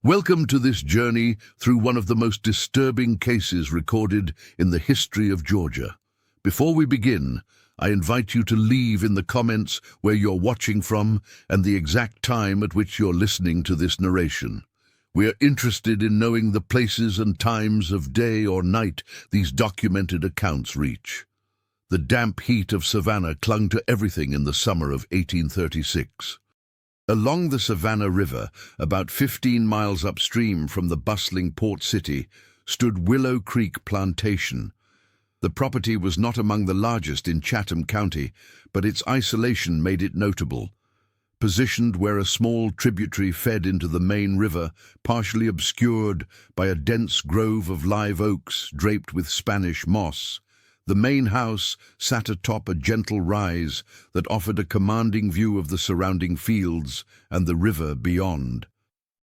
Welcome to this journey through one of the most disturbing cases recorded in the history of Georgia. Before we begin, I invite you to leave in the comments where you're watching from and the exact time at which you're listening to this narration. We are interested in knowing the places and times of day or night these documented accounts reach. The damp heat of Savannah clung to everything in the summer of 1836. Along the Savannah River, about 15 miles upstream from the bustling port city, stood Willow Creek Plantation. The property was not among the largest in Chatham County, but its isolation made it notable. Positioned where a small tributary fed into the main river, partially obscured by a dense grove of live oaks draped with Spanish moss, the main house sat atop a gentle rise that offered a commanding view of the surrounding fields and the river beyond.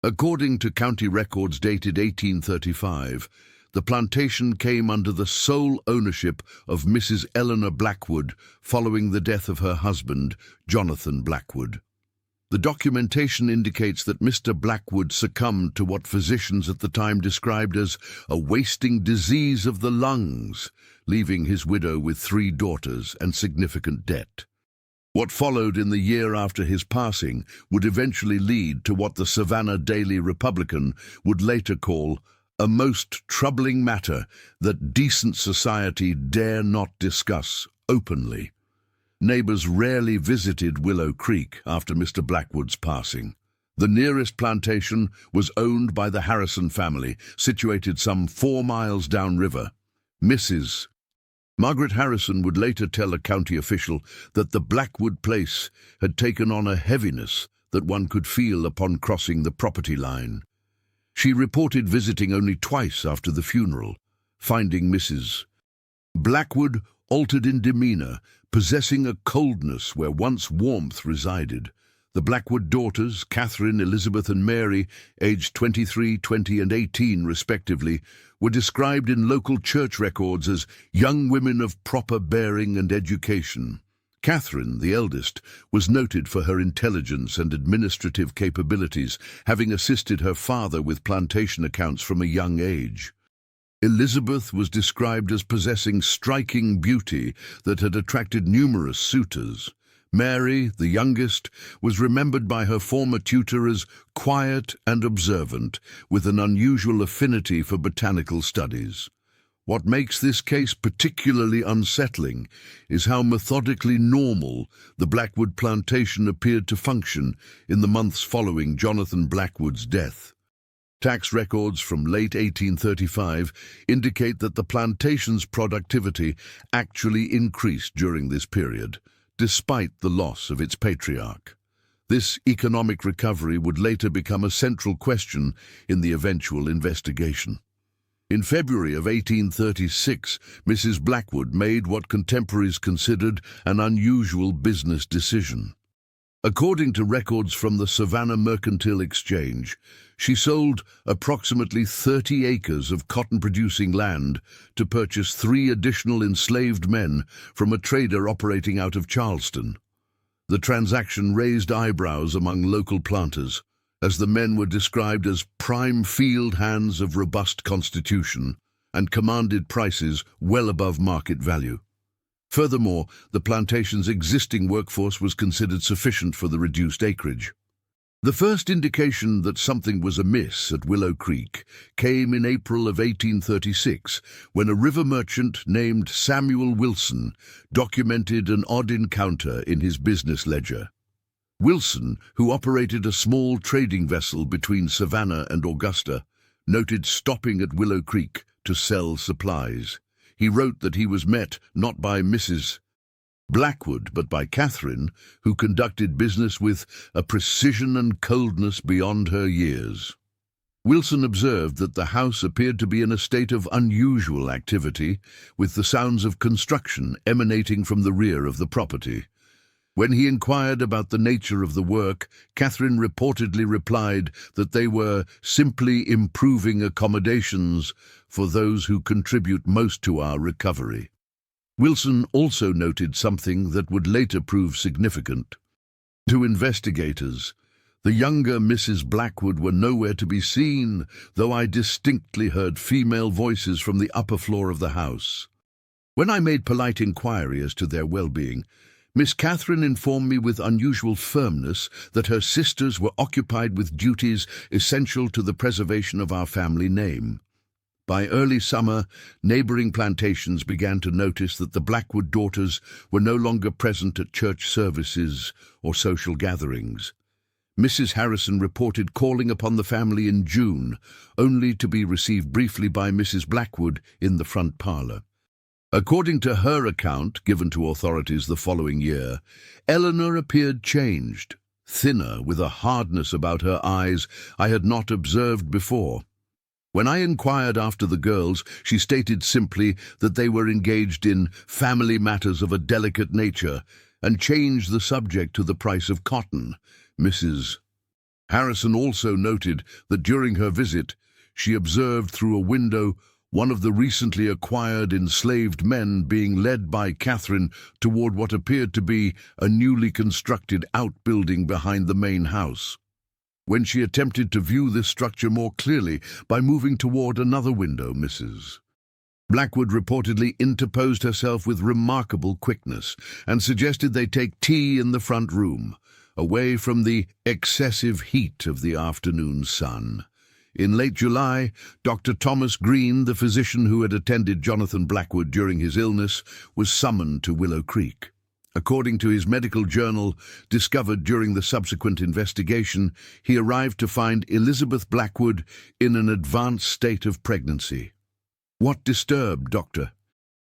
According to county records dated 1835, the plantation came under the sole ownership of Mrs. Eleanor Blackwood following the death of her husband, Jonathan Blackwood. The documentation indicates that Mr. Blackwood succumbed to what physicians at the time described as a wasting disease of the lungs, leaving his widow with 3 daughters and significant debt. What followed in the year after his passing would eventually lead to what the Savannah Daily Republican would later call a most troubling matter that decent society dare not discuss openly. Neighbors rarely visited Willow Creek after Mr. Blackwood's passing. The nearest plantation was owned by the Harrison family, situated some 4 miles downriver. Mrs. Margaret Harrison would later tell a county official that the Blackwood place had taken on a heaviness that one could feel upon crossing the property line. She reported visiting only twice after the funeral, finding Mrs. Blackwood altered in demeanor, possessing a coldness where once warmth resided. The Blackwood daughters, Catherine, Elizabeth, and Mary, aged 23, 20, and 18 respectively, were described in local church records as young women of proper bearing and education. Catherine, the eldest, was noted for her intelligence and administrative capabilities, having assisted her father with plantation accounts from a young age. Elizabeth was described as possessing striking beauty that had attracted numerous suitors. Mary, the youngest, was remembered by her former tutor as quiet and observant, with an unusual affinity for botanical studies. What makes this case particularly unsettling is how methodically normal the Blackwood plantation appeared to function in the months following Jonathan Blackwood's death. Tax records from late 1835 indicate that the plantation's productivity actually increased during this period, despite the loss of its patriarch. This economic recovery would later become a central question in the eventual investigation. In February of 1836, Mrs. Blackwood made what contemporaries considered an unusual business decision. According to records from the Savannah Mercantile Exchange, she sold approximately 30 acres of cotton-producing land to purchase 3 additional enslaved men from a trader operating out of Charleston. The transaction raised eyebrows among local planters, as the men were described as prime field hands of robust constitution and commanded prices well above market value. Furthermore, the plantation's existing workforce was considered sufficient for the reduced acreage. The first indication that something was amiss at Willow Creek came in April of 1836, when a river merchant named Samuel Wilson documented an odd encounter in his business ledger. Wilson, who operated a small trading vessel between Savannah and Augusta, noted stopping at Willow Creek to sell supplies. He wrote that he was met not by Mrs. Blackwood, but by Catherine, who conducted business with a precision and coldness beyond her years. Wilson observed that the house appeared to be in a state of unusual activity, with the sounds of construction emanating from the rear of the property. When he inquired about the nature of the work, Catherine reportedly replied that they were simply improving accommodations for those who contribute most to our recovery. Wilson also noted something that would later prove significant. To investigators, The younger Mrs. Blackwood were nowhere to be seen, though I distinctly heard female voices from the upper floor of the house. When I made polite inquiry as to their well-being, Miss Catherine informed me with unusual firmness that her sisters were occupied with duties essential to the preservation of our family name. By early summer, neighboring plantations began to notice that the Blackwood daughters were no longer present at church services or social gatherings. Mrs. Harrison reported calling upon the family in June, only to be received briefly by Mrs. Blackwood in the front parlour. According to her account, given to authorities the following year, Eleanor appeared changed, thinner, with a hardness about her eyes I had not observed before. When I inquired after the girls, she stated simply that they were engaged in family matters of a delicate nature and changed the subject to the price of cotton. Mrs. Harrison also noted that during her visit, she observed through a window one of the recently acquired enslaved men being led by Catherine toward what appeared to be a newly constructed outbuilding behind the main house. When she attempted to view this structure more clearly by moving toward another window, Mrs. Blackwood reportedly interposed herself with remarkable quickness and suggested they take tea in the front room, away from the excessive heat of the afternoon sun. In late July, Dr. Thomas Green, the physician who had attended Jonathan Blackwood during his illness, was summoned to Willow Creek. According to his medical journal, discovered during the subsequent investigation, he arrived to find Elizabeth Blackwood in an advanced state of pregnancy. What disturbed Dr.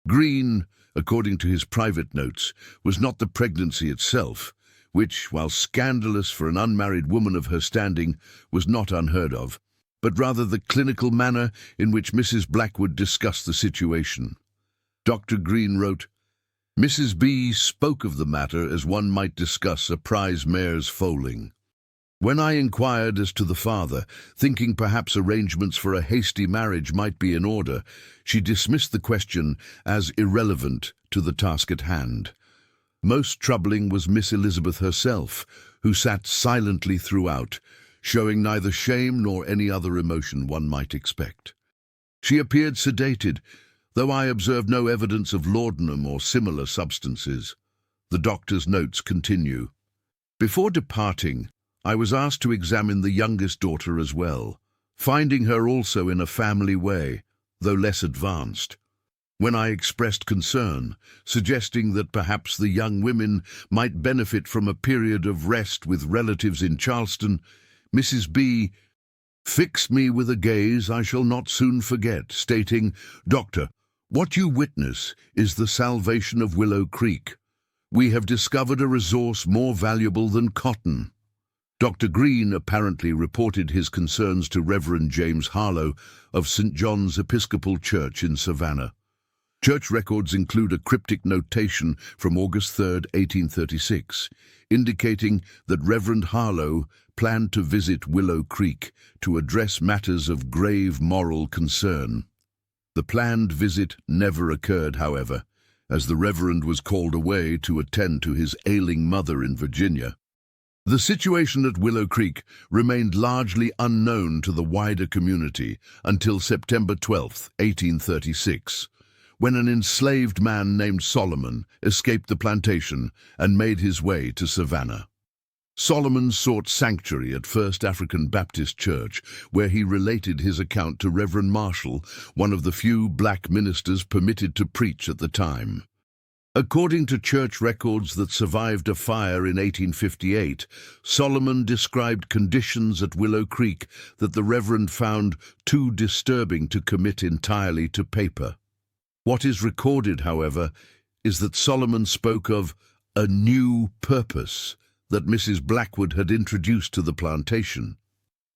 Green, according to his private notes, was not the pregnancy itself, which, while scandalous for an unmarried woman of her standing, was not unheard of, but rather the clinical manner in which Mrs. Blackwood discussed the situation. Dr. Green wrote, "Mrs. B. spoke of the matter as one might discuss a prize mare's foaling. When I inquired as to the father, thinking perhaps arrangements for a hasty marriage might be in order, she dismissed the question as irrelevant to the task at hand. Most troubling was Miss Elizabeth herself, who sat silently throughout, showing neither shame nor any other emotion one might expect. She appeared sedated, though I observed no evidence of laudanum or similar substances." The doctor's notes continue. "Before departing, I was asked to examine the youngest daughter as well, finding her also in a family way, though less advanced. When I expressed concern, suggesting that perhaps the young women might benefit from a period of rest with relatives in Charleston, Mrs. B. fixed me with a gaze I shall not soon forget, stating, 'Doctor, what you witness is the salvation of Willow Creek. We have discovered a resource more valuable than cotton.'" Dr. Green apparently reported his concerns to Reverend James Harlow of St. John's Episcopal Church in Savannah. Church records include a cryptic notation from August 3, 1836, indicating that Reverend Harlow planned to visit Willow Creek to address matters of grave moral concern. The planned visit never occurred, however, as the Reverend was called away to attend to his ailing mother in Virginia. The situation at Willow Creek remained largely unknown to the wider community until September 12, 1836, when an enslaved man named Solomon escaped the plantation and made his way to Savannah. Solomon sought sanctuary at First African Baptist Church, where he related his account to Reverend Marshall, one of the few black ministers permitted to preach at the time. According to church records that survived a fire in 1858, Solomon described conditions at Willow Creek that the Reverend found too disturbing to commit entirely to paper. What is recorded, however, is that Solomon spoke of a new purpose that Mrs. Blackwood had introduced to the plantation.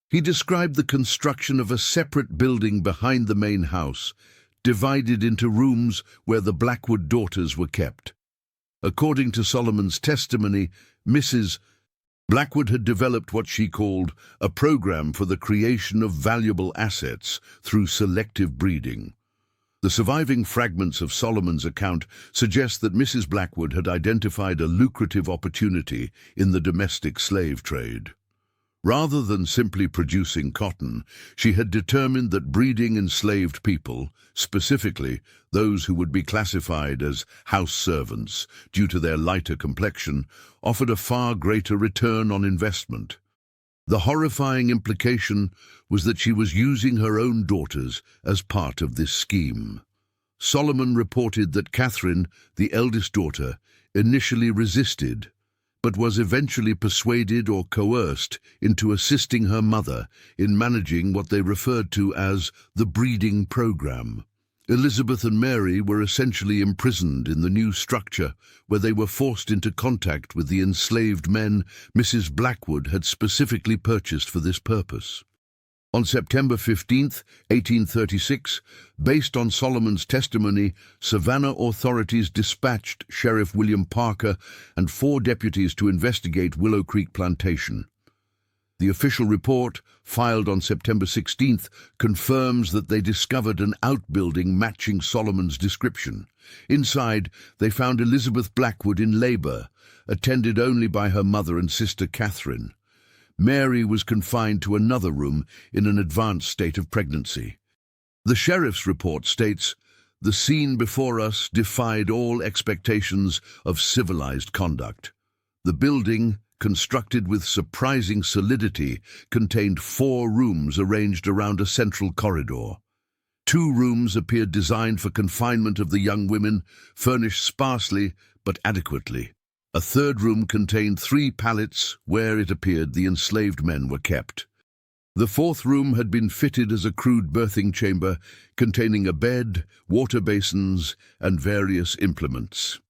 He described the construction of a separate building behind the main house, divided into rooms where the Blackwood daughters were kept. According to Solomon's testimony, Mrs. Blackwood had developed what she called a program for the creation of valuable assets through selective breeding. The surviving fragments of Solomon's account suggest that Mrs. Blackwood had identified a lucrative opportunity in the domestic slave trade. Rather than simply producing cotton, she had determined that breeding enslaved people, specifically those who would be classified as house servants due to their lighter complexion, offered a far greater return on investment. The horrifying implication was that she was using her own daughters as part of this scheme. Solomon reported that Catherine, the eldest daughter, initially resisted, but was eventually persuaded or coerced into assisting her mother in managing what they referred to as the breeding program. Elizabeth and Mary were essentially imprisoned in the new structure, where they were forced into contact with the enslaved men Mrs. Blackwood had specifically purchased for this purpose. On September 15, 1836, based on Solomon's testimony, Savannah authorities dispatched Sheriff William Parker and 4 deputies to investigate Willow Creek Plantation. The official report, filed on September 16th, confirms that they discovered an outbuilding matching Solomon's description. Inside, they found Elizabeth Blackwood in labor, attended only by her mother and sister Catherine. Mary was confined to another room in an advanced state of pregnancy. The sheriff's report states, "The scene before us defied all expectations of civilized conduct. The building, constructed with surprising solidity, contained 4 rooms arranged around a central corridor. 2 rooms appeared designed for confinement of the young women, furnished sparsely but adequately. A 3rd room contained 3 pallets where it appeared the enslaved men were kept. The 4th room had been fitted as a crude birthing chamber containing a bed, water basins, and various implements."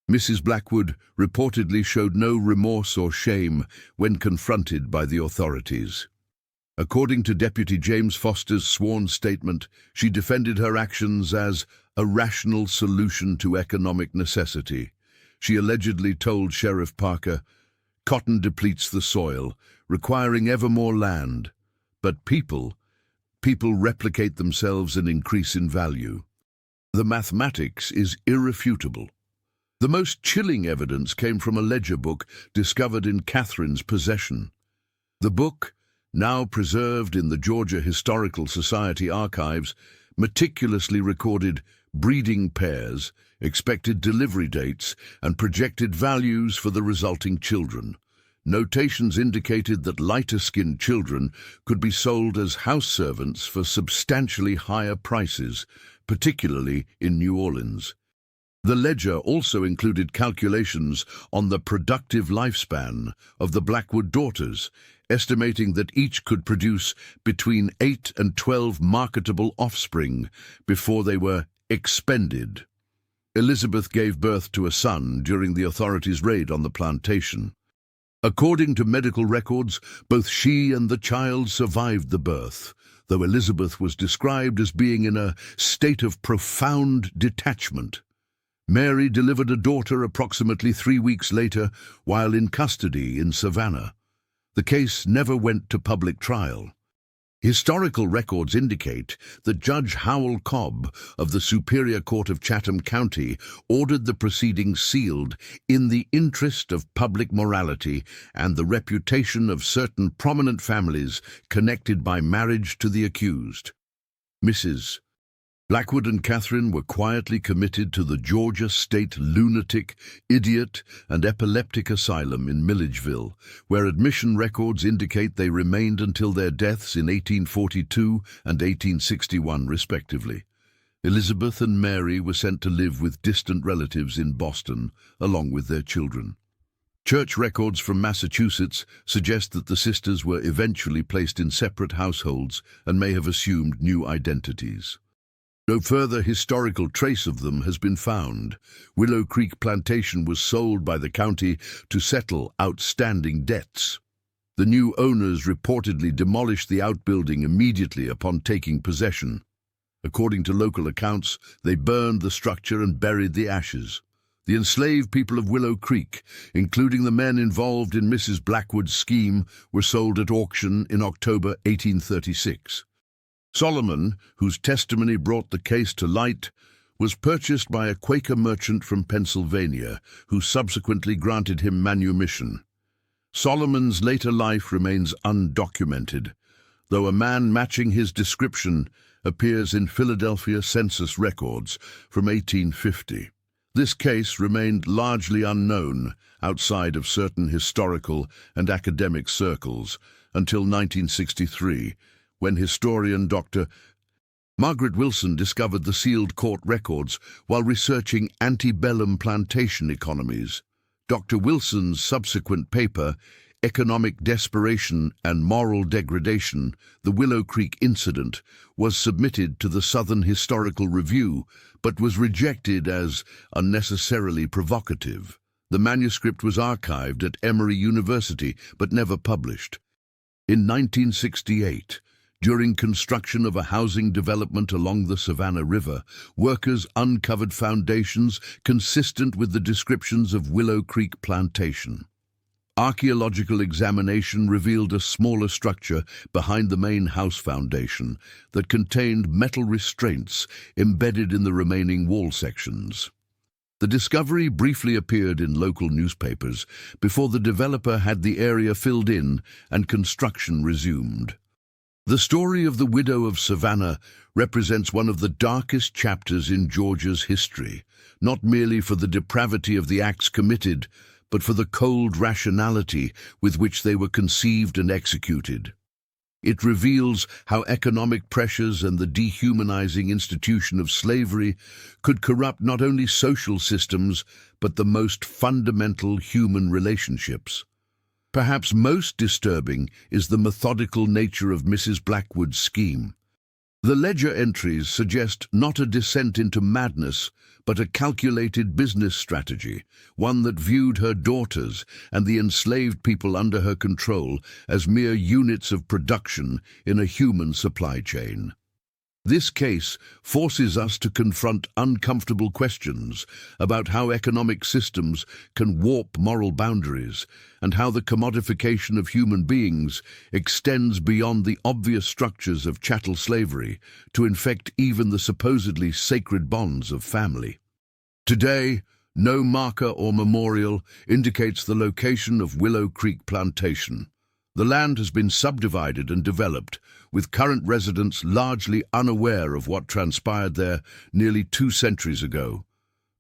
Mrs. Blackwood reportedly showed no remorse or shame when confronted by the authorities. According to Deputy James Foster's sworn statement, she defended her actions as a rational solution to economic necessity. She allegedly told Sheriff Parker, "Cotton depletes the soil, requiring ever more land, but people replicate themselves and increase in value. The mathematics is irrefutable." The most chilling evidence came from a ledger book discovered in Catherine's possession. The book, now preserved in the Georgia Historical Society archives, meticulously recorded breeding pairs, expected delivery dates, and projected values for the resulting children. Notations indicated that lighter-skinned children could be sold as house servants for substantially higher prices, particularly in New Orleans. The ledger also included calculations on the productive lifespan of the Blackwood daughters, estimating that each could produce between 8 and 12 marketable offspring before they were expended. Elizabeth gave birth to a son during the authorities' raid on the plantation. According to medical records, both she and the child survived the birth, though Elizabeth was described as being in a state of profound detachment. Mary delivered a daughter approximately 3 weeks later while in custody in Savannah. The case never went to public trial. Historical records indicate that Judge Howell Cobb of the Superior Court of Chatham County ordered the proceedings sealed in the interest of public morality and the reputation of certain prominent families connected by marriage to the accused. Mrs. Blackwood and Catherine were quietly committed to the Georgia State Lunatic, Idiot, and Epileptic Asylum in Milledgeville, where admission records indicate they remained until their deaths in 1842 and 1861, respectively. Elizabeth and Mary were sent to live with distant relatives in Boston, along with their children. Church records from Massachusetts suggest that the sisters were eventually placed in separate households and may have assumed new identities. No further historical trace of them has been found. Willow Creek Plantation was sold by the county to settle outstanding debts. The new owners reportedly demolished the outbuilding immediately upon taking possession. According to local accounts, they burned the structure and buried the ashes. The enslaved people of Willow Creek, including the men involved in Mrs. Blackwood's scheme, were sold at auction in October 1836. Solomon, whose testimony brought the case to light, was purchased by a Quaker merchant from Pennsylvania, who subsequently granted him manumission. Solomon's later life remains undocumented, though a man matching his description appears in Philadelphia census records from 1850. This case remained largely unknown outside of certain historical and academic circles until 1963, when historian Dr. Margaret Wilson discovered the sealed court records while researching antebellum plantation economies. Dr. Wilson's subsequent paper, Economic Desperation and Moral Degradation, the Willow Creek Incident, was submitted to the Southern Historical Review, but was rejected as unnecessarily provocative. The manuscript was archived at Emory University, but never published. In 1968, during construction of a housing development along the Savannah River, workers uncovered foundations consistent with the descriptions of Willow Creek Plantation. Archaeological examination revealed a smaller structure behind the main house foundation that contained metal restraints embedded in the remaining wall sections. The discovery briefly appeared in local newspapers before the developer had the area filled in and construction resumed. The story of the widow of Savannah represents one of the darkest chapters in Georgia's history, not merely for the depravity of the acts committed, but for the cold rationality with which they were conceived and executed. It reveals how economic pressures and the dehumanizing institution of slavery could corrupt not only social systems, but the most fundamental human relationships. Perhaps most disturbing is the methodical nature of Mrs. Blackwood's scheme. The ledger entries suggest not a descent into madness, but a calculated business strategy, one that viewed her daughters and the enslaved people under her control as mere units of production in a human supply chain. This case forces us to confront uncomfortable questions about how economic systems can warp moral boundaries and how the commodification of human beings extends beyond the obvious structures of chattel slavery to infect even the supposedly sacred bonds of family. Today, no marker or memorial indicates the location of Willow Creek Plantation. The land has been subdivided and developed, with current residents largely unaware of what transpired there nearly 2 centuries ago.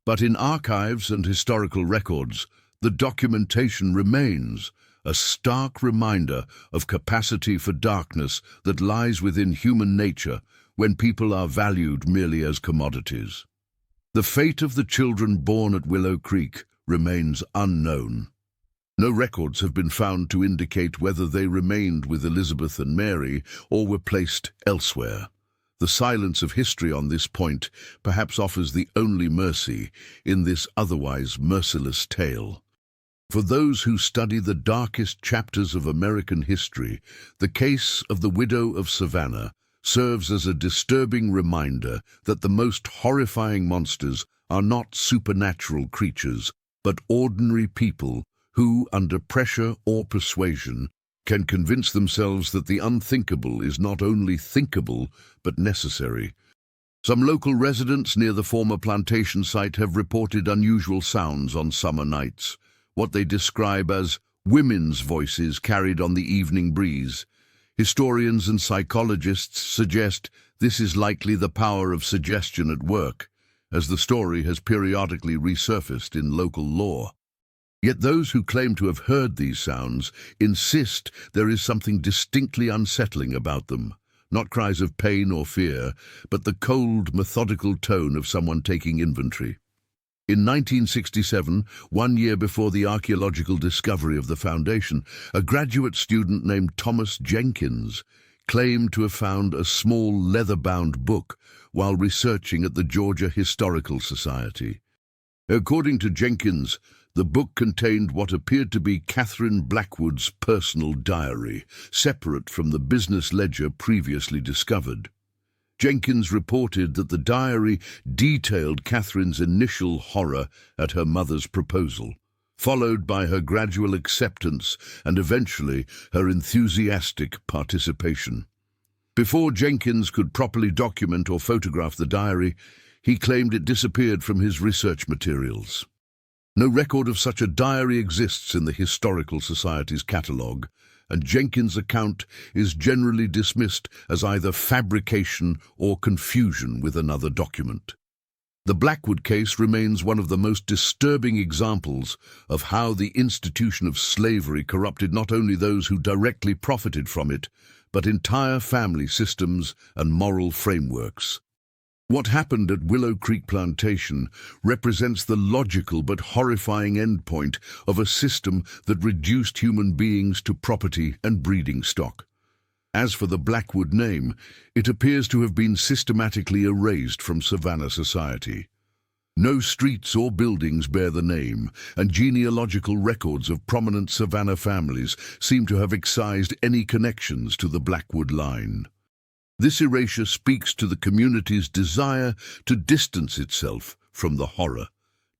But in archives and historical records, the documentation remains, a stark reminder of capacity for darkness that lies within human nature when people are valued merely as commodities. The fate of the children born at Willow Creek remains unknown. No records have been found to indicate whether they remained with Elizabeth and Mary or were placed elsewhere. The silence of history on this point perhaps offers the only mercy in this otherwise merciless tale. For those who study the darkest chapters of American history, the case of the widow of Savannah serves as a disturbing reminder that the most horrifying monsters are not supernatural creatures, but ordinary people who, under pressure or persuasion, can convince themselves that the unthinkable is not only thinkable, but necessary. Some local residents near the former plantation site have reported unusual sounds on summer nights, what they describe as women's voices carried on the evening breeze. Historians and psychologists suggest this is likely the power of suggestion at work, as the story has periodically resurfaced in local lore. Yet those who claim to have heard these sounds insist there is something distinctly unsettling about them, not cries of pain or fear, but the cold, methodical tone of someone taking inventory. In 1967, 1 year before the archaeological discovery of the foundation, a graduate student named Thomas Jenkins claimed to have found a small leather-bound book while researching at the Georgia Historical Society. According to Jenkins, the book contained what appeared to be Catherine Blackwood's personal diary, separate from the business ledger previously discovered. Jenkins reported that the diary detailed Catherine's initial horror at her mother's proposal, followed by her gradual acceptance and eventually her enthusiastic participation. Before Jenkins could properly document or photograph the diary, he claimed it disappeared from his research materials. No record of such a diary exists in the Historical Society's catalogue, and Jenkins' account is generally dismissed as either fabrication or confusion with another document. The Blackwood case remains one of the most disturbing examples of how the institution of slavery corrupted not only those who directly profited from it, but entire family systems and moral frameworks. What happened at Willow Creek Plantation represents the logical but horrifying endpoint of a system that reduced human beings to property and breeding stock. As for the Blackwood name, it appears to have been systematically erased from Savannah society. No streets or buildings bear the name, and genealogical records of prominent Savannah families seem to have excised any connections to the Blackwood line. This erasure speaks to the community's desire to distance itself from the horror,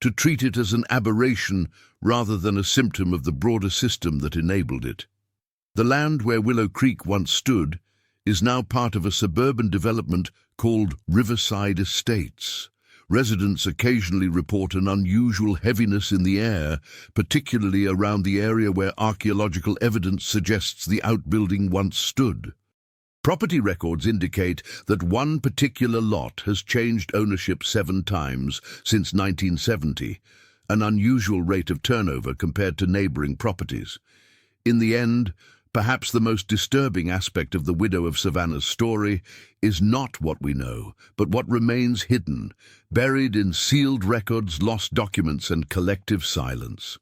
to treat it as an aberration rather than a symptom of the broader system that enabled it. The land where Willow Creek once stood is now part of a suburban development called Riverside Estates. Residents occasionally report an unusual heaviness in the air, particularly around the area where archaeological evidence suggests the outbuilding once stood. Property records indicate that one particular lot has changed ownership 7 times since 1970, an unusual rate of turnover compared to neighboring properties. In the end, perhaps the most disturbing aspect of the Widow of Savannah's story is not what we know, but what remains hidden, buried in sealed records, lost documents, and collective silence.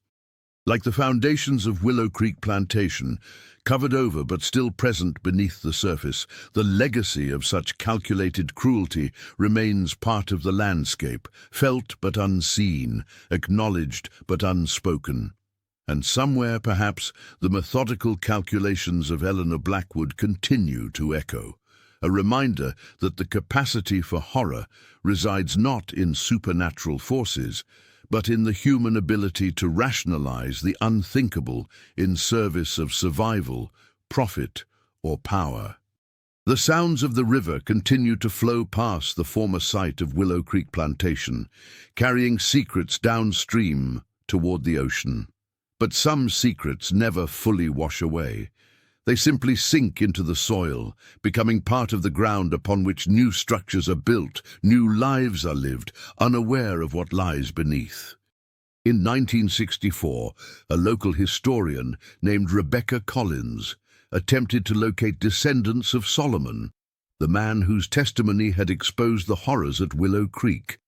Like the foundations of Willow Creek Plantation, covered over but still present beneath the surface, the legacy of such calculated cruelty remains part of the landscape, felt but unseen, acknowledged but unspoken. And somewhere, perhaps, the methodical calculations of Eleanor Blackwood continue to echo, a reminder that the capacity for horror resides not in supernatural forces, but in the human ability to rationalize the unthinkable in service of survival, profit, or power. The sounds of the river continue to flow past the former site of Willow Creek Plantation, carrying secrets downstream toward the ocean. But some secrets never fully wash away. They simply sink into the soil, becoming part of the ground upon which new structures are built, new lives are lived, unaware of what lies beneath. In 1964, a local historian named Rebecca Collins attempted to locate descendants of Solomon, the man whose testimony had exposed the horrors at Willow Creek.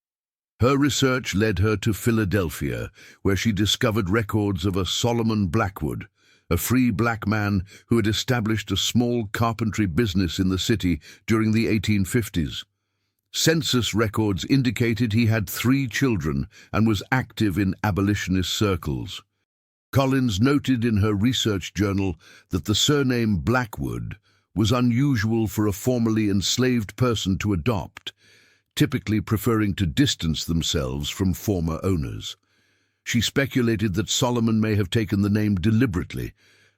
Her research led her to Philadelphia, where she discovered records of a Solomon Blackwood, a free black man who had established a small carpentry business in the city during the 1850s. Census records indicated he had 3 children and was active in abolitionist circles. Collins noted in her research journal that the surname Blackwood was unusual for a formerly enslaved person to adopt, typically preferring to distance themselves from former owners. She speculated that Solomon may have taken the name deliberately,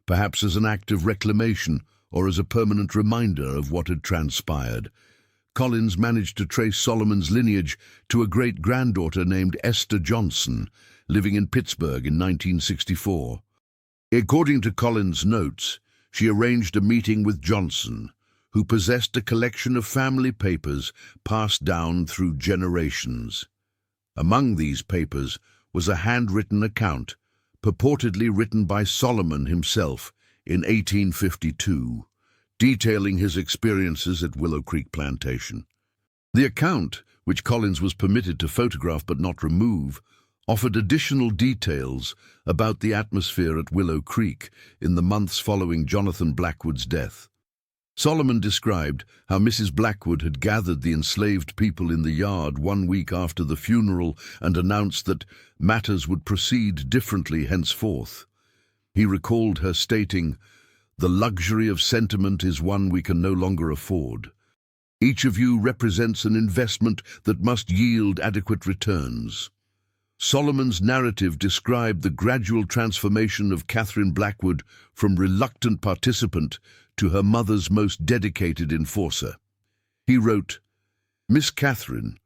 perhaps as an act of reclamation or as a permanent reminder of what had transpired. Collins managed to trace Solomon's lineage to a great-granddaughter named Esther Johnson, living in Pittsburgh in 1964. According to Collins' notes, she arranged a meeting with Johnson, who possessed a collection of family papers passed down through generations. Among these papers was a handwritten account, purportedly written by Solomon himself in 1852, detailing his experiences at Willow Creek Plantation. The account, which Collins was permitted to photograph but not remove, offered additional details about the atmosphere at Willow Creek in the months following Jonathan Blackwood's death. Solomon described how Mrs. Blackwood had gathered the enslaved people in the yard 1 week after the funeral and announced that matters would proceed differently henceforth. He recalled her stating, "The luxury of sentiment is one we can no longer afford. Each of you represents an investment that must yield adequate returns." Solomon's narrative described the gradual transformation of Catherine Blackwood from reluctant participant to her mother's most dedicated enforcer. He wrote, "Miss Catherine,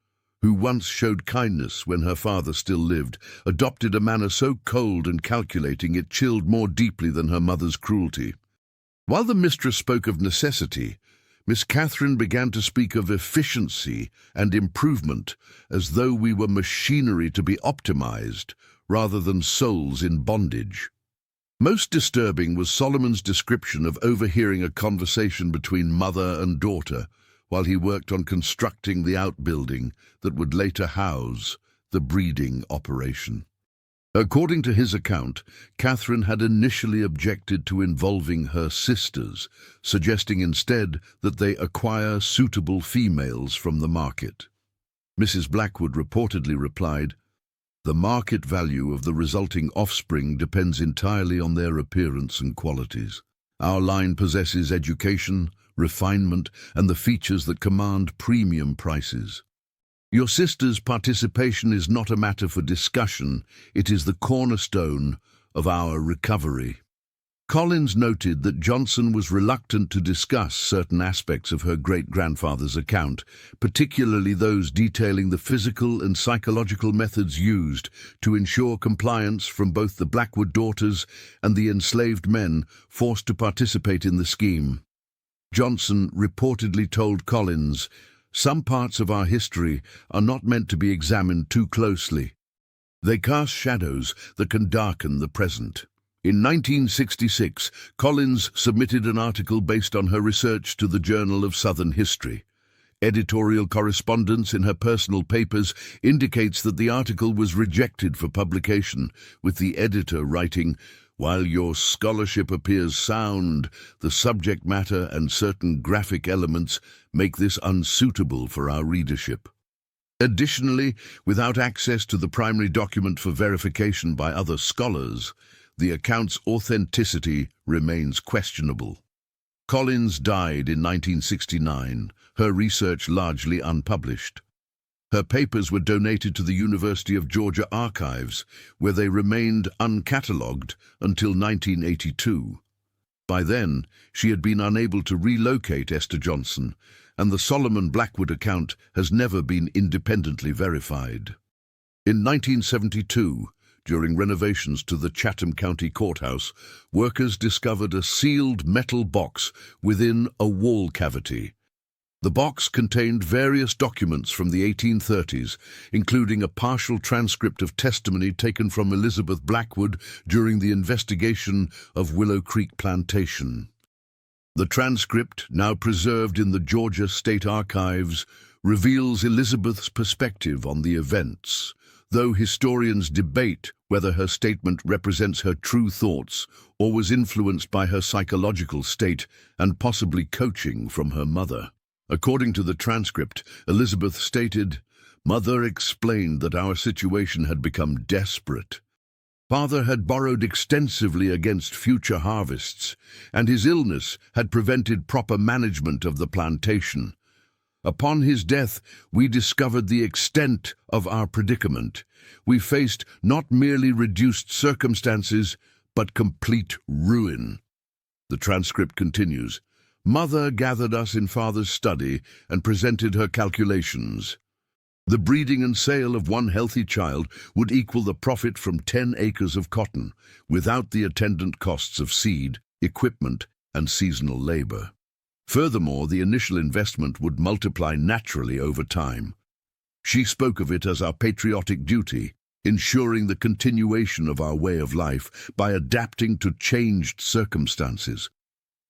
who once showed kindness when her father still lived, adopted a manner so cold and calculating it chilled more deeply than her mother's cruelty. While the mistress spoke of necessity, Miss Catherine began to speak of efficiency and improvement, as though we were machinery to be optimized, rather than souls in bondage. Most disturbing was Solomon's description of overhearing a conversation between mother and daughter while he worked on constructing the outbuilding that would later house the breeding operation. According to his account, Catherine had initially objected to involving her sisters, suggesting instead that they acquire suitable females from the market. Mrs. Blackwood reportedly replied, "The market value of the resulting offspring depends entirely on their appearance and qualities. Our line possesses education, refinement, and the features that command premium prices. Your sister's participation is not a matter for discussion, it is the cornerstone of our recovery." Collins noted that Johnson was reluctant to discuss certain aspects of her great-grandfather's account, particularly those detailing the physical and psychological methods used to ensure compliance from both the Blackwood daughters and the enslaved men forced to participate in the scheme. Johnson reportedly told Collins, "Some parts of our history are not meant to be examined too closely. They cast shadows that can darken the present." In 1966, Collins submitted an article based on her research to the Journal of Southern History. Editorial correspondence in her personal papers indicates that the article was rejected for publication, with the editor writing, "While your scholarship appears sound, the subject matter and certain graphic elements make this unsuitable for our readership." Additionally, without access to the primary document for verification by other scholars, the account's authenticity remains questionable. Collins died in 1969, her research largely unpublished. Her papers were donated to the University of Georgia archives, where they remained uncatalogued until 1982. By then, she had been unable to relocate Esther Johnson, and the Solomon Blackwood account has never been independently verified. In 1972, during renovations to the Chatham County Courthouse, workers discovered a sealed metal box within a wall cavity. The box contained various documents from the 1830s, including a partial transcript of testimony taken from Elizabeth Blackwood during the investigation of Willow Creek Plantation. The transcript, now preserved in the Georgia State Archives, reveals Elizabeth's perspective on the events, though historians debate whether her statement represents her true thoughts or was influenced by her psychological state and possibly coaching from her mother. According to the transcript, Elizabeth stated, "Mother explained that our situation had become desperate. Father had borrowed extensively against future harvests, and his illness had prevented proper management of the plantation. Upon his death, we discovered the extent of our predicament. We faced not merely reduced circumstances, but complete ruin." The transcript continues, "Mother gathered us in Father's study and presented her calculations. The breeding and sale of one healthy child would equal the profit from 10 acres of cotton, without the attendant costs of seed, equipment, and seasonal labor. Furthermore, the initial investment would multiply naturally over time. She spoke of it as our patriotic duty, ensuring the continuation of our way of life by adapting to changed circumstances."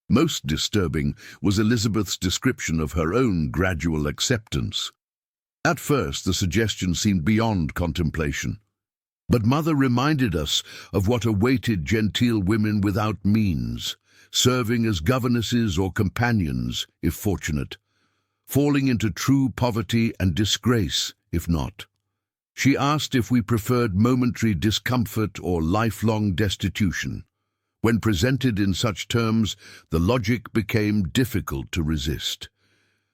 Most disturbing was Elizabeth's description of her own gradual acceptance. At first, the suggestion seemed beyond contemplation. But Mother reminded us of what awaited genteel women without means, serving as governesses or companions, if fortunate, falling into true poverty and disgrace, if not. She asked if we preferred momentary discomfort or lifelong destitution. When presented in such terms, the logic became difficult to resist.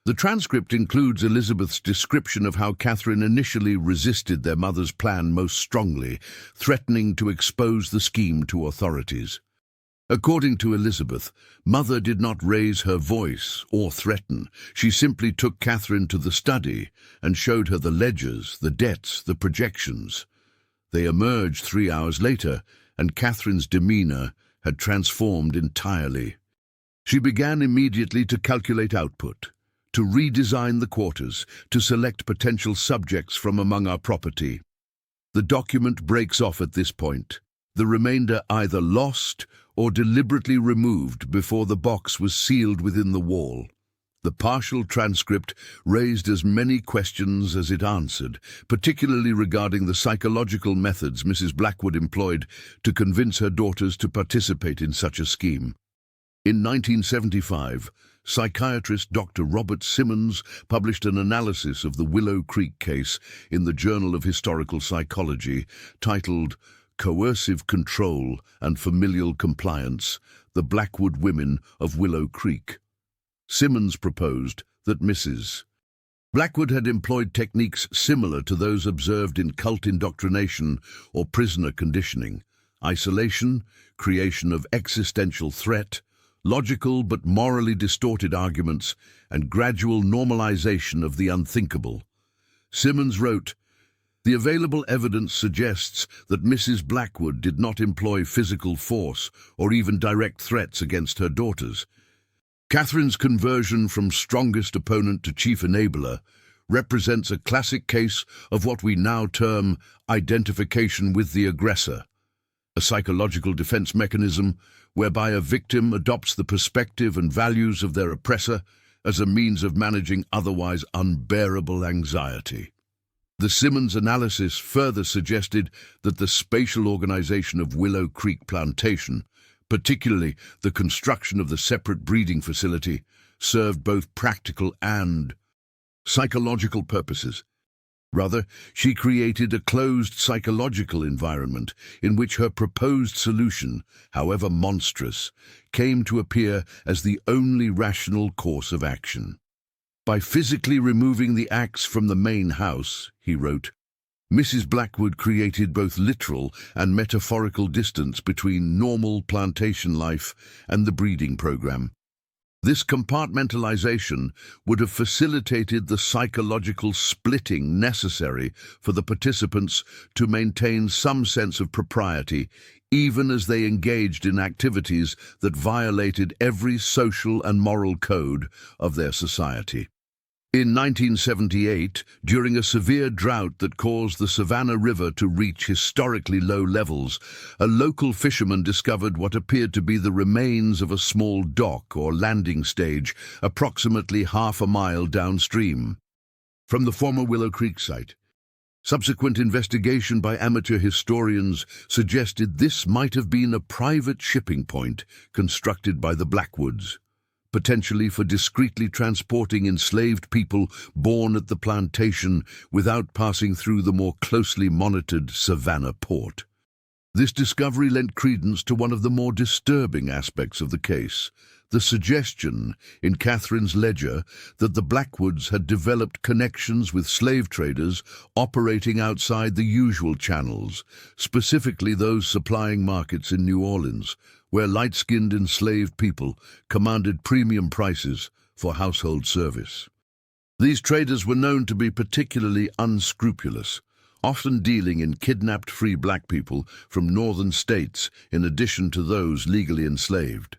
The transcript includes Elizabeth's description of how Catherine initially resisted their mother's plan most strongly, threatening to expose the scheme to authorities. According to Elizabeth, Mother did not raise her voice or threaten. She simply took Catherine to the study and showed her the ledgers, the debts, the projections. They emerged 3 hours later, and Catherine's demeanor had transformed entirely. She began immediately to calculate output, to redesign the quarters, to select potential subjects from among our property. The document breaks off at this point, the remainder either lost or deliberately removed before the box was sealed within the wall. The partial transcript raised as many questions as it answered, particularly regarding the psychological methods Mrs. Blackwood employed to convince her daughters to participate in such a scheme. In 1975, psychiatrist Dr. Robert Simmons published an analysis of the Willow Creek case in the Journal of Historical Psychology, titled Coercive Control and Familial Compliance, the Blackwood Women of Willow Creek. Simmons proposed that Mrs. Blackwood had employed techniques similar to those observed in cult indoctrination or prisoner conditioning: isolation, creation of existential threat, logical but morally distorted arguments, and gradual normalization of the unthinkable. Simmons wrote, "The available evidence suggests that Mrs. Blackwood did not employ physical force or even direct threats against her daughters. Catherine's conversion from strongest opponent to chief enabler represents a classic case of what we now term identification with the aggressor, a psychological defense mechanism whereby a victim adopts the perspective and values of their oppressor as a means of managing otherwise unbearable anxiety." The Simmons analysis further suggested that the spatial organization of Willow Creek Plantation, particularly the construction of the separate breeding facility, served both practical and psychological purposes. Rather, she created a closed psychological environment in which her proposed solution, however monstrous, came to appear as the only rational course of action. By physically removing the axe from the main house, he wrote, Mrs. Blackwood created both literal and metaphorical distance between normal plantation life and the breeding program. This compartmentalization would have facilitated the psychological splitting necessary for the participants to maintain some sense of propriety, even as they engaged in activities that violated every social and moral code of their society. In 1978, during a severe drought that caused the Savannah River to reach historically low levels, a local fisherman discovered what appeared to be the remains of a small dock or landing stage approximately half a mile downstream from the former Willow Creek site. Subsequent investigation by amateur historians suggested this might have been a private shipping point constructed by the Blackwoods, potentially for discreetly transporting enslaved people born at the plantation without passing through the more closely monitored Savannah port. This discovery lent credence to one of the more disturbing aspects of the case, the suggestion in Catherine's ledger that the Blackwoods had developed connections with slave traders operating outside the usual channels, specifically those supplying markets in New Orleans, where light-skinned enslaved people commanded premium prices for household service. These traders were known to be particularly unscrupulous, often dealing in kidnapped free black people from northern states in addition to those legally enslaved.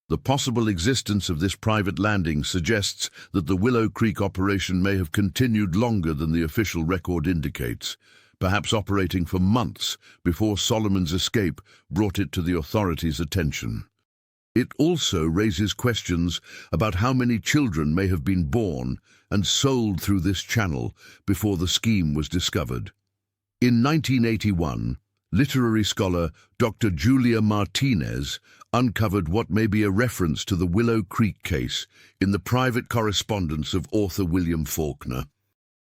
The possible existence of this private landing suggests that the Willow Creek operation may have continued longer than the official record indicates, perhaps operating for months before Solomon's escape brought it to the authorities' attention. It also raises questions about how many children may have been born and sold through this channel before the scheme was discovered. In 1981, literary scholar Dr. Julia Martinez uncovered what may be a reference to the Willow Creek case in the private correspondence of author William Faulkner.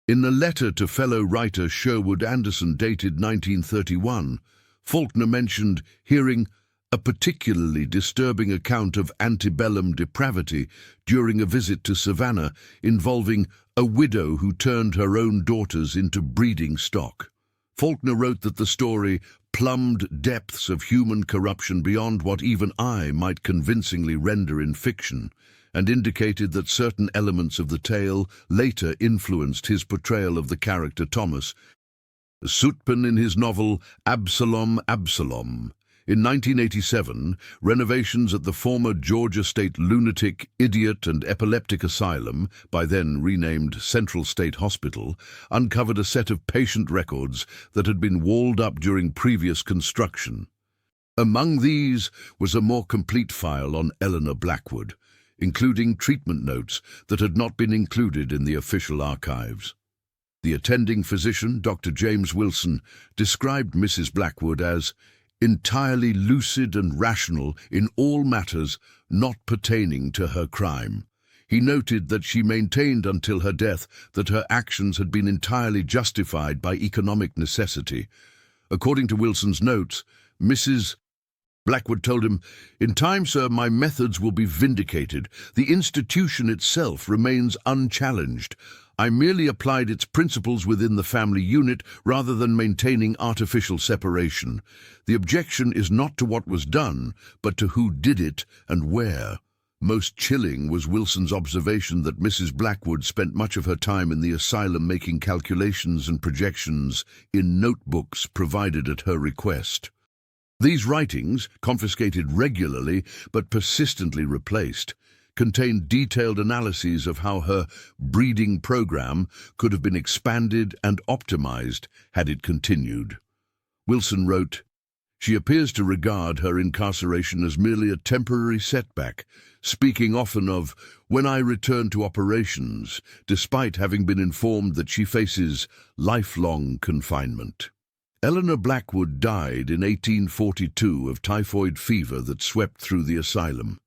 In a letter to fellow writer Sherwood Anderson dated 1931, Faulkner mentioned hearing a particularly disturbing account of antebellum depravity during a visit to Savannah involving a widow who turned her own daughters into breeding stock. Faulkner wrote that the story plumbed depths of human corruption beyond what even I might convincingly render in fiction, and indicated that certain elements of the tale later influenced his portrayal of the character Thomas. Sutpen in his novel Absalom, Absalom. In 1987, renovations at the former Georgia State Lunatic, Idiot and Epileptic Asylum, by then renamed Central State Hospital, uncovered a set of patient records that had been walled up during previous construction. Among these was a more complete file on Eleanor Blackwood, including treatment notes that had not been included in the official archives. The attending physician, Dr. James Wilson, described Mrs. Blackwood as entirely lucid and rational in all matters not pertaining to her crime. He noted that she maintained until her death that her actions had been entirely justified by economic necessity. According to Wilson's notes, Mrs. Blackwood told him, "In time, sir, my methods will be vindicated. The institution itself remains unchallenged. I merely applied its principles within the family unit rather than maintaining artificial separation. The objection is not to what was done, but to who did it and where." Most chilling was Wilson's observation that Mrs. Blackwood spent much of her time in the asylum making calculations and projections in notebooks provided at her request. These writings, confiscated regularly but persistently replaced, contained detailed analyses of how her breeding program could have been expanded and optimized had it continued. Wilson wrote, "She appears to regard her incarceration as merely a temporary setback, speaking often of 'when I return to operations,' despite having been informed that she faces lifelong confinement." Eleanor Blackwood died in 1842 of typhoid fever that swept through the asylum.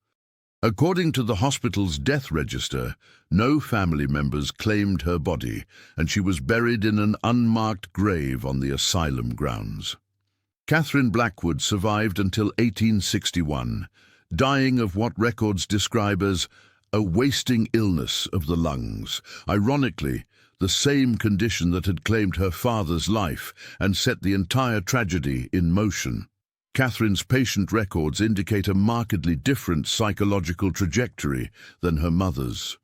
According to the hospital's death register, no family members claimed her body, and she was buried in an unmarked grave on the asylum grounds. Catherine Blackwood survived until 1861, dying of what records describe as a wasting illness of the lungs, ironically, the same condition that had claimed her father's life and set the entire tragedy in motion. Catherine's patient records indicate a markedly different psychological trajectory than her mother's.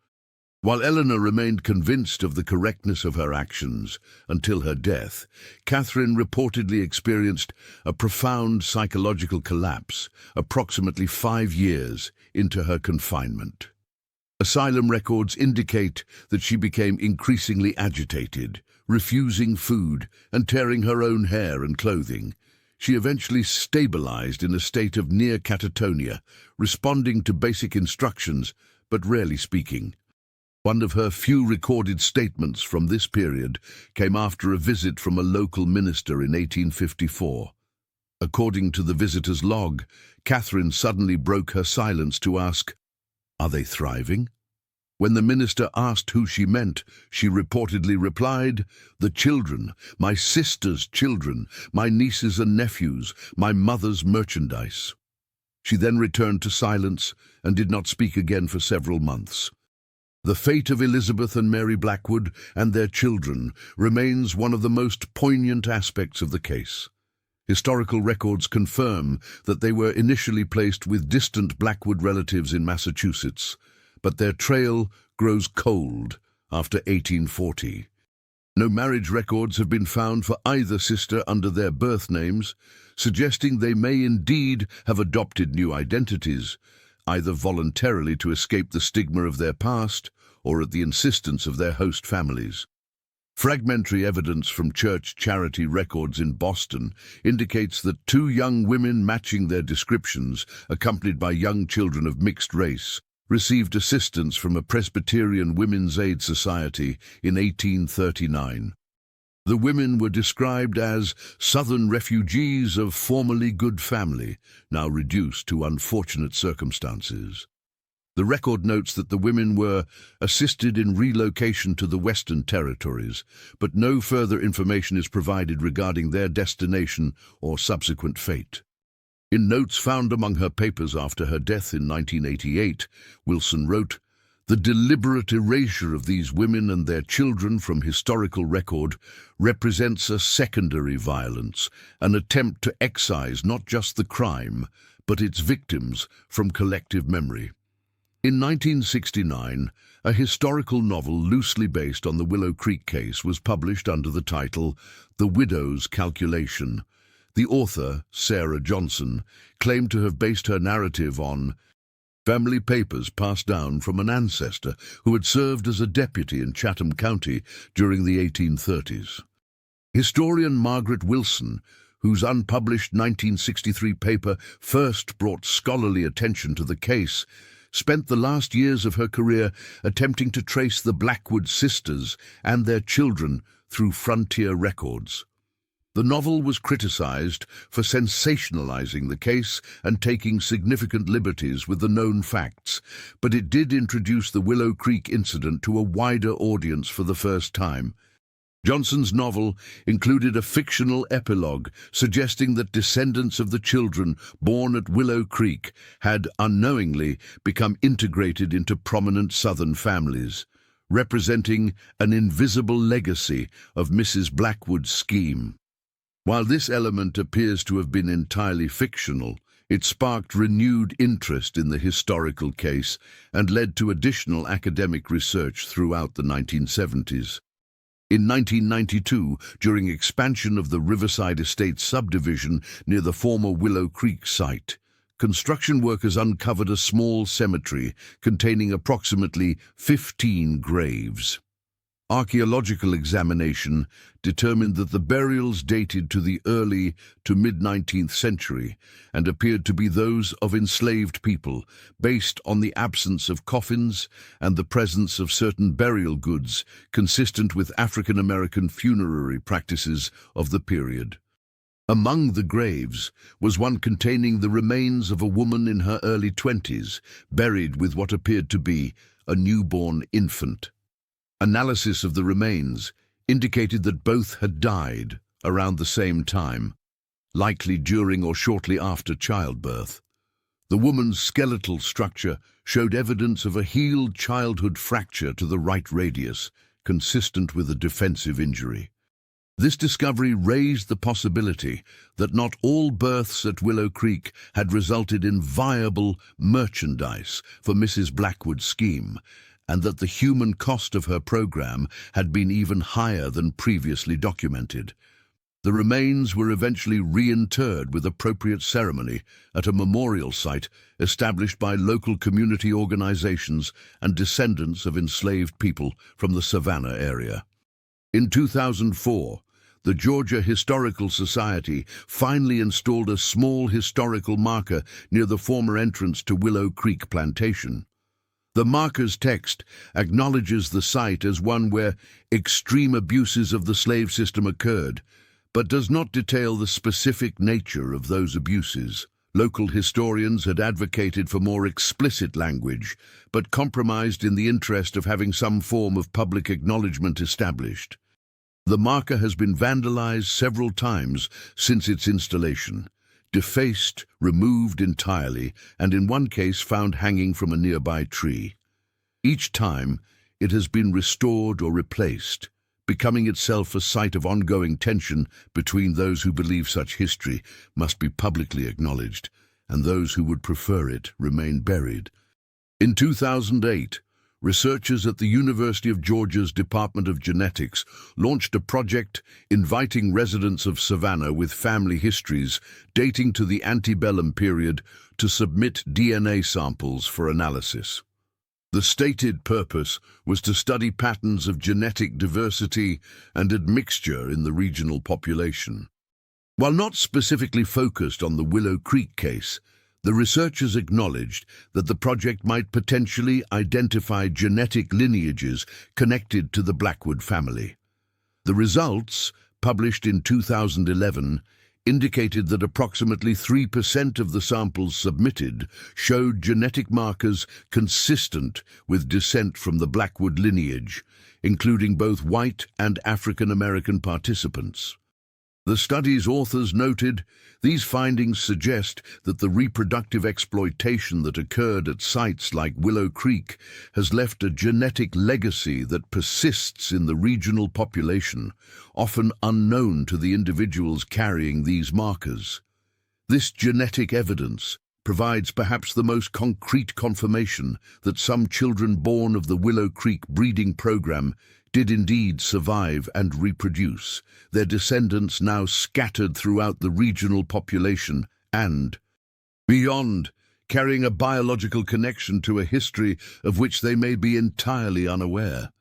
While Eleanor remained convinced of the correctness of her actions until her death, Catherine reportedly experienced a profound psychological collapse approximately 5 years into her confinement. Asylum records indicate that she became increasingly agitated, refusing food and tearing her own hair and clothing. She eventually stabilized in a state of near catatonia, responding to basic instructions, but rarely speaking. One of her few recorded statements from this period came after a visit from a local minister in 1854. According to the visitor's log, Catherine suddenly broke her silence to ask, "Are they thriving?" When the minister asked who she meant, she reportedly replied, "The children, my sister's children, my nieces and nephews, my mother's merchandise." She then returned to silence and did not speak again for several months. The fate of Elizabeth and Mary Blackwood and their children remains one of the most poignant aspects of the case. Historical records confirm that they were initially placed with distant Blackwood relatives in Massachusetts, but their trail grows cold after 1840. No marriage records have been found for either sister under their birth names, suggesting they may indeed have adopted new identities, either voluntarily to escape the stigma of their past or at the insistence of their host families. Fragmentary evidence from church charity records in Boston indicates that 2 young women matching their descriptions, accompanied by young children of mixed race, received assistance from a Presbyterian Women's Aid Society in 1839. The women were described as Southern refugees of formerly good family, now reduced to unfortunate circumstances. The record notes that the women were assisted in relocation to the Western Territories, but no further information is provided regarding their destination or subsequent fate. In notes found among her papers after her death in 1988, Wilson wrote, The deliberate erasure of these women and their children from historical record represents a secondary violence, an attempt to excise not just the crime, but its victims from collective memory. In 1969, a historical novel loosely based on the Willow Creek case was published under the title The Widow's Calculation. The author, Sarah Johnson, claimed to have based her narrative on family papers passed down from an ancestor who had served as a deputy in Chatham County during the 1830s. Historian Margaret Wilson, whose unpublished 1963 paper first brought scholarly attention to the case, spent the last years of her career attempting to trace the Blackwood sisters and their children through frontier records. The novel was criticized for sensationalizing the case and taking significant liberties with the known facts, but it did introduce the Willow Creek incident to a wider audience for the first time. Johnson's novel included a fictional epilogue suggesting that descendants of the children born at Willow Creek had unknowingly become integrated into prominent Southern families, representing an invisible legacy of Mrs. Blackwood's scheme. While this element appears to have been entirely fictional, it sparked renewed interest in the historical case and led to additional academic research throughout the 1970s. In 1992, during expansion of the Riverside Estate subdivision near the former Willow Creek site, construction workers uncovered a small cemetery containing approximately 15 graves. Archaeological examination determined that the burials dated to the early to mid-19th century and appeared to be those of enslaved people, based on the absence of coffins and the presence of certain burial goods consistent with African American funerary practices of the period. Among the graves was one containing the remains of a woman in her early 20s, buried with what appeared to be a newborn infant. Analysis of the remains indicated that both had died around the same time, likely during or shortly after childbirth. The woman's skeletal structure showed evidence of a healed childhood fracture to the right radius, consistent with a defensive injury. This discovery raised the possibility that not all births at Willow Creek had resulted in viable merchandise for Mrs. Blackwood's scheme, and that the human cost of her program had been even higher than previously documented. The remains were eventually reinterred with appropriate ceremony at a memorial site established by local community organizations and descendants of enslaved people from the Savannah area. In 2004, the Georgia Historical Society finally installed a small historical marker near the former entrance to Willow Creek Plantation. The marker's text acknowledges the site as one where extreme abuses of the slave system occurred, but does not detail the specific nature of those abuses. Local historians had advocated for more explicit language, but compromised in the interest of having some form of public acknowledgement established. The marker has been vandalized several times since its installation, defaced, removed entirely, and in one case found hanging from a nearby tree. Each time, it has been restored or replaced, becoming itself a site of ongoing tension between those who believe such history must be publicly acknowledged and those who would prefer it remain buried. In 2008, researchers at the University of Georgia's Department of Genetics launched a project inviting residents of Savannah with family histories dating to the antebellum period to submit DNA samples for analysis. The stated purpose was to study patterns of genetic diversity and admixture in the regional population. While not specifically focused on the Willow Creek case, the researchers acknowledged that the project might potentially identify genetic lineages connected to the Blackwood family. The results, published in 2011, indicated that approximately 3% of the samples submitted showed genetic markers consistent with descent from the Blackwood lineage, including both white and African American participants. The study's authors noted, these findings suggest that the reproductive exploitation that occurred at sites like Willow Creek has left a genetic legacy that persists in the regional population, often unknown to the individuals carrying these markers. This genetic evidence provides perhaps the most concrete confirmation that some children born of the Willow Creek breeding program did indeed survive and reproduce, their descendants now scattered throughout the regional population and beyond, carrying a biological connection to a history of which they may be entirely unaware.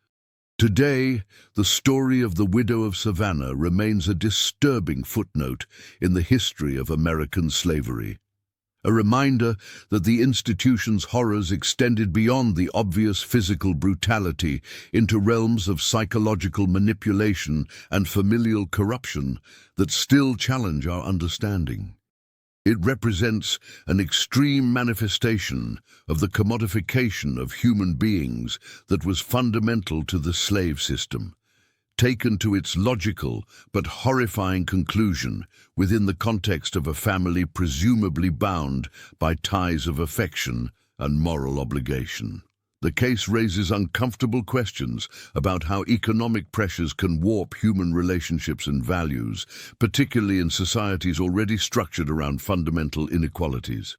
Today, the story of the widow of Savannah remains a disturbing footnote in the history of American slavery. A reminder that the institution's horrors extended beyond the obvious physical brutality into realms of psychological manipulation and familial corruption that still challenge our understanding. It represents an extreme manifestation of the commodification of human beings that was fundamental to the slave system, taken to its logical but horrifying conclusion within the context of a family presumably bound by ties of affection and moral obligation. The case raises uncomfortable questions about how economic pressures can warp human relationships and values, particularly in societies already structured around fundamental inequalities.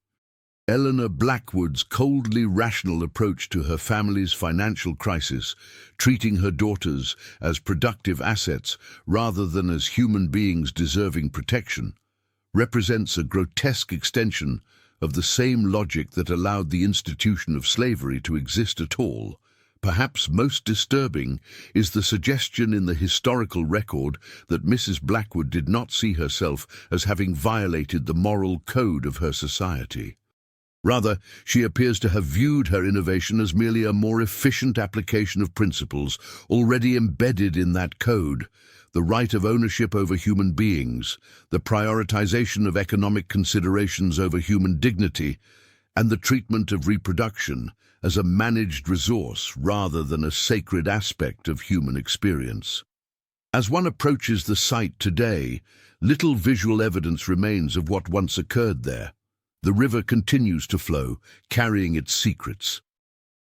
Eleanor Blackwood's coldly rational approach to her family's financial crisis, treating her daughters as productive assets rather than as human beings deserving protection, represents a grotesque extension of the same logic that allowed the institution of slavery to exist at all. Perhaps most disturbing is the suggestion in the historical record that Mrs. Blackwood did not see herself as having violated the moral code of her society. Rather, she appears to have viewed her innovation as merely a more efficient application of principles already embedded in that code: the right of ownership over human beings, the prioritization of economic considerations over human dignity, and the treatment of reproduction as a managed resource rather than a sacred aspect of human experience. As one approaches the site today, little visual evidence remains of what once occurred there. The river continues to flow, carrying its secrets.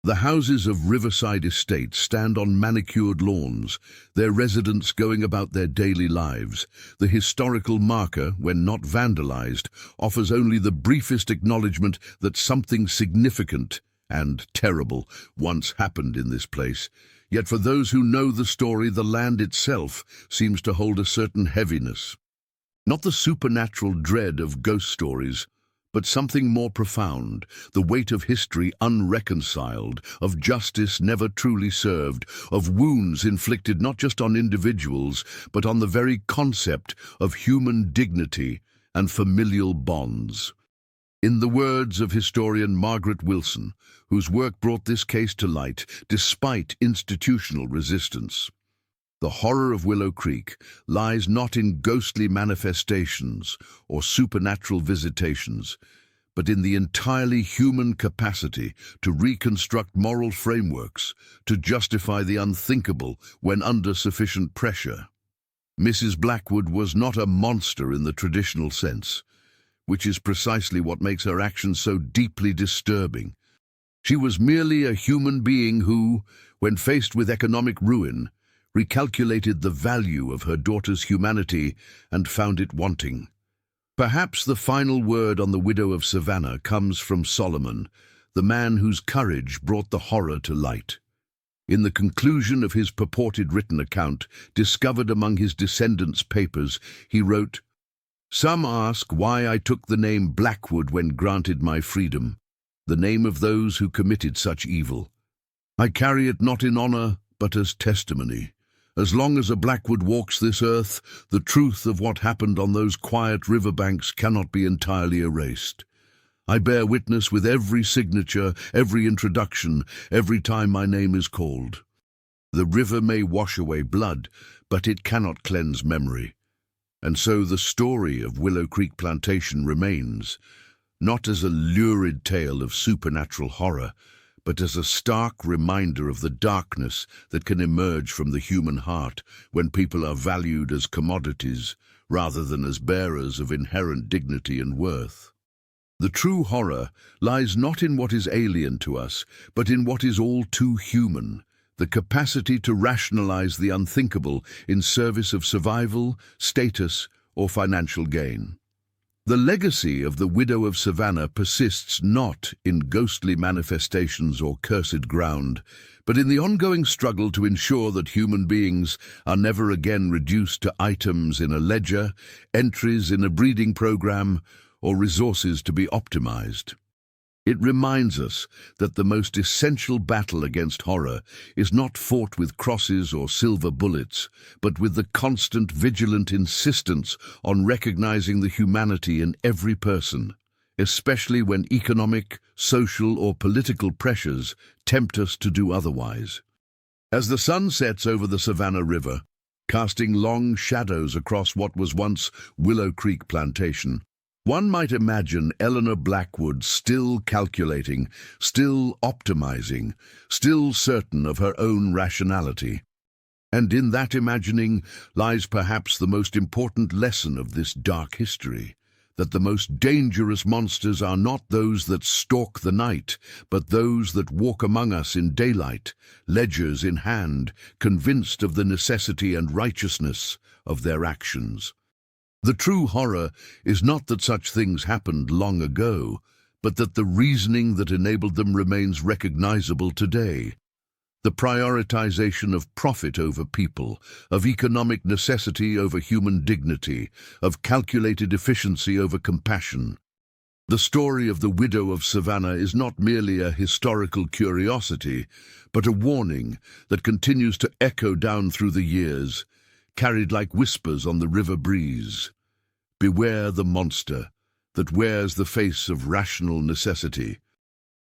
The houses of Riverside Estate stand on manicured lawns, their residents going about their daily lives. The historical marker, when not vandalized, offers only the briefest acknowledgement that something significant and terrible once happened in this place. Yet for those who know the story, the land itself seems to hold a certain heaviness. Not the supernatural dread of ghost stories, but something more profound, the weight of history unreconciled, of justice never truly served, of wounds inflicted not just on individuals, but on the very concept of human dignity and familial bonds. In the words of historian Margaret Wilson, whose work brought this case to light despite institutional resistance, the horror of Willow Creek lies not in ghostly manifestations or supernatural visitations, but in the entirely human capacity to reconstruct moral frameworks, to justify the unthinkable when under sufficient pressure. Mrs. Blackwood was not a monster in the traditional sense, which is precisely what makes her actions so deeply disturbing. She was merely a human being who, when faced with economic ruin, recalculated the value of her daughter's humanity and found it wanting. Perhaps the final word on the widow of Savannah comes from Solomon, the man whose courage brought the horror to light. In the conclusion of his purported written account, discovered among his descendants' papers, he wrote, "Some ask why I took the name Blackwood when granted my freedom, the name of those who committed such evil. I carry it not in honor, but as testimony. As long as a Blackwood walks this earth, the truth of what happened on those quiet riverbanks cannot be entirely erased. I bear witness with every signature, every introduction, every time my name is called. The river may wash away blood, but it cannot cleanse memory. And so the story of Willow Creek Plantation remains, not as a lurid tale of supernatural horror, but as a stark reminder of the darkness that can emerge from the human heart when people are valued as commodities rather than as bearers of inherent dignity and worth. The true horror lies not in what is alien to us, but in what is all too human, the capacity to rationalize the unthinkable in service of survival, status, or financial gain. The legacy of the widow of Savannah persists not in ghostly manifestations or cursed ground, but in the ongoing struggle to ensure that human beings are never again reduced to items in a ledger, entries in a breeding program, or resources to be optimized. It reminds us that the most essential battle against horror is not fought with crosses or silver bullets, but with the constant, vigilant insistence on recognizing the humanity in every person, especially when economic, social, or political pressures tempt us to do otherwise. As the sun sets over the Savannah River, casting long shadows across what was once Willow Creek Plantation, one might imagine Eleanor Blackwood still calculating, still optimizing, still certain of her own rationality. And in that imagining lies perhaps the most important lesson of this dark history, that the most dangerous monsters are not those that stalk the night, but those that walk among us in daylight, ledgers in hand, convinced of the necessity and righteousness of their actions. The true horror is not that such things happened long ago, but that the reasoning that enabled them remains recognizable today. The prioritization of profit over people, of economic necessity over human dignity, of calculated efficiency over compassion. The story of the widow of Savannah is not merely a historical curiosity, but a warning that continues to echo down through the years, carried like whispers on the river breeze. Beware the monster that wears the face of rational necessity,